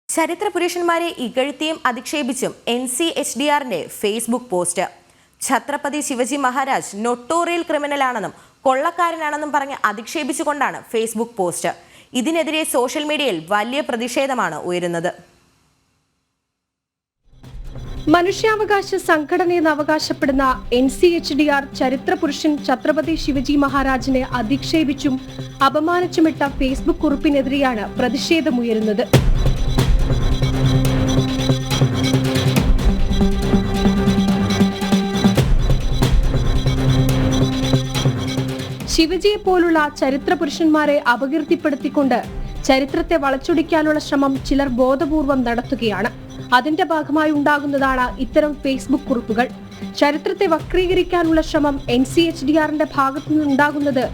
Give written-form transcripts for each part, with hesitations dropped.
ചരിത്ര പുരുഷന്മാരെ ഇകഴ്ത്തിയും അധിക്ഷേപിച്ചും NCHDRന്റെ Facebook post. Chhatrapati Shivaji Maharaj നൊട്ടോറിയൽ ക്രിമിനലാണെന്നും കൊള്ളക്കാരനാണെന്നും പറഞ്ഞ് അധിക്ഷേപിച്ചുകൊണ്ടാണ് ഫേസ്ബുക്ക് പോസ്റ്റ്. ഇതിനെതിരെ സോഷ്യൽ മീഡിയയിൽ വലിയ പ്രതിഷേധമാണ് ഉയരുന്നത്. മനുഷ്യാവകാശ സംഘടനയെന്ന് അവകാശപ്പെടുന്ന NCHDR ചരിത്ര പുരുഷൻ ഛത്രപതി ശിവജി മഹാരാജിനെ അധിക്ഷേപിച്ചും അപമാനിച്ചുമിട്ട ഫേസ്ബുക്ക് കുറിപ്പിനെതിരെയാണ് പ്രതിഷേധമുയരുന്നത്. ശിവജിയെ പോലുള്ള ചരിത്ര പുരുഷന്മാരെ അപകീർത്തിപ്പെടുത്തിക്കൊണ്ട് ചരിത്രത്തെ വളച്ചൊടിക്കാനുള്ള ശ്രമം ചിലർ ബോധപൂർവം നടത്തുകയാണ്. അതിന്റെ ഭാഗമായി ഉണ്ടാകുന്നതാണ് ഇത്തരം ഫേസ്ബുക്ക് കുറിപ്പുകൾ. ചരിത്രത്തെ വക്രീകരിക്കാനുള്ള ശ്രമം NCHDRന്റെ ഭാഗത്തു നിന്നുണ്ടാകുന്നത്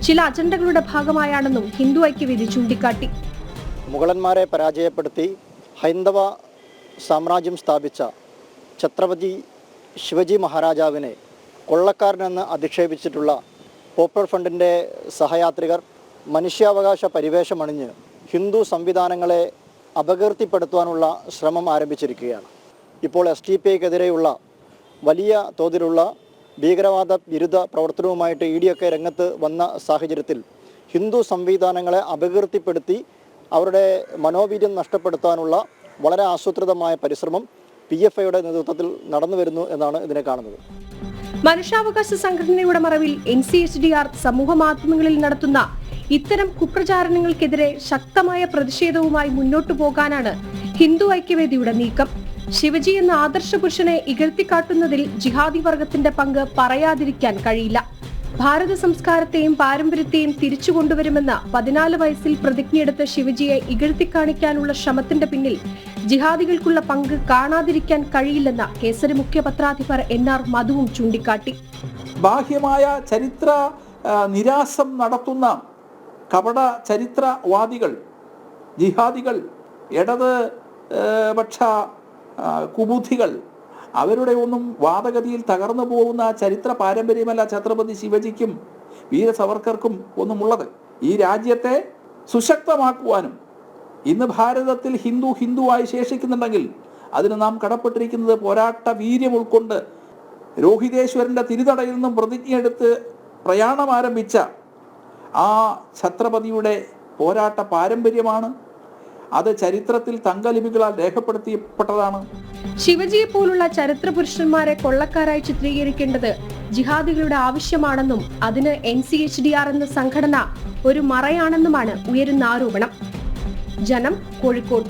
ചില അജണ്ടകളുടെ ഭാഗമായാണെന്നും ഹിന്ദു ഐക്യവേദി ചൂണ്ടിക്കാട്ടി. മുഗളന്മാരെ പരാജയപ്പെടുത്തി ഹൈന്ദവ സാമ്രാജ്യം സ്ഥാപിച്ച ഛത്രപതി ശിവജി മഹാരാജാവിനെ കൊള്ളക്കാരനെന്ന് അധിക്ഷേപിച്ചിട്ടുള്ള പോപ്പുലർ ഫ്രണ്ടിൻ്റെ സഹയാത്രികർ മനുഷ്യാവകാശ പരിവേഷമണിഞ്ഞ് ഹിന്ദു സംവിധാനങ്ങളെ അപകീർത്തിപ്പെടുത്തുവാനുള്ള ശ്രമം ആരംഭിച്ചിരിക്കുകയാണ്. ഇപ്പോൾ STPക്കെതിരെയുള്ള വലിയ തോതിലുള്ള ഭീകരവാദ വിരുദ്ധ പ്രവർത്തനവുമായിട്ട് ED രംഗത്ത് വന്ന സാഹചര്യത്തിൽ ഹിന്ദു സംവിധാനങ്ങളെ അപകീർത്തിപ്പെടുത്തി അവരുടെ മനോവീര്യം നഷ്ടപ്പെടുത്താനുള്ള വളരെ ആസൂത്രിതമായ പരിശ്രമം PFIയുടെ നേതൃത്വത്തിൽ നടന്നു വരുന്നു എന്നാണ് ഇതിനെ കാണുന്നത്. മനുഷ്യാവകാശ സംഘടനയുടെ മറവിൽ NCHDR സമൂഹ മാധ്യമങ്ങളിൽ നടത്തുന്ന ഇത്തരം കുപ്രചാരണങ്ങൾക്കെതിരെ ശക്തമായ പ്രതിഷേധവുമായി മുന്നോട്ടു പോകാനാണ് ഹിന്ദു ഐക്യവേദിയുടെ നീക്കം. ശിവജി എന്ന ആദർശ പുരുഷനെ ഇകഴ്ത്തിക്കാട്ടുന്നതിൽ ജിഹാദി വർഗത്തിന്റെ പങ്ക് പറയാതിരിക്കാൻ കഴിയില്ല. ഭാരത സംസ്കാരത്തെയും പാരമ്പര്യത്തെയും തിരിച്ചു കൊണ്ടുവരുമെന്ന 14 വയസ്സിൽ പ്രതിജ്ഞയെടുത്ത ശിവജിയെ ഇകഴ്ത്തിക്കാണിക്കാനുള്ള ശ്രമത്തിന്റെ പിന്നിൽ ജിഹാദികൾക്കുള്ള പങ്ക് കാണാതിരിക്കാൻ കഴിയില്ലെന്ന കേസരി മുഖ്യ പത്രാധിപർ NR മധുവും ചൂണ്ടിക്കാട്ടി. ബാഹ്യമായ ചരിത്ര നിരാസം നടത്തുന്ന കപട ചരിത്രവാദികൾ, ജിഹാദികൾ, ഇടത് പക്ഷ കുബുദ്ധികൾ, അവരുടെ ഒന്നും വാദഗതിയിൽ തകർന്നു പോകുന്ന ചരിത്ര പാരമ്പര്യമല്ല ഛത്രപതി ശിവജിക്കും വീര സവർക്കർക്കും ഒന്നുമുള്ളത്. ഈ രാജ്യത്തെ സുശക്തമാക്കുവാനും ഇന്ന് ഭാരതത്തിൽ ഹിന്ദുവായി ശേഷിക്കുന്നുണ്ടെങ്കിൽ അതിന് നാം കടപ്പെട്ടിരിക്കുന്നത് പോരാട്ട വീര്യം ഉൾക്കൊണ്ട് രോഹിതേശ്വരന്റെ തിരുതടയിൽ നിന്നും പ്രതിജ്ഞയെടുത്ത് പ്രയാണം ആരംഭിച്ച ആ ഛത്രപതിയുടെ പോരാട്ട പാരമ്പര്യമാണ്. അത് ചരിത്രത്തിൽ തങ്കലിപികളാൽ രേഖപ്പെടുത്തിയപ്പെട്ടതാണ്. ശിവജിയെ പോലുള്ള ചരിത്ര പുരുഷന്മാരെ കൊള്ളക്കാരായി ചിത്രീകരിക്കേണ്ടത് ജിഹാദികളുടെ ആവശ്യമാണെന്നും അതിന് NCHDR എന്ന സംഘടന ഒരു മറയാണെന്നുമാണ് ഉയരുന്ന ആരോപണം. ജനം, കോഴിക്കോട്.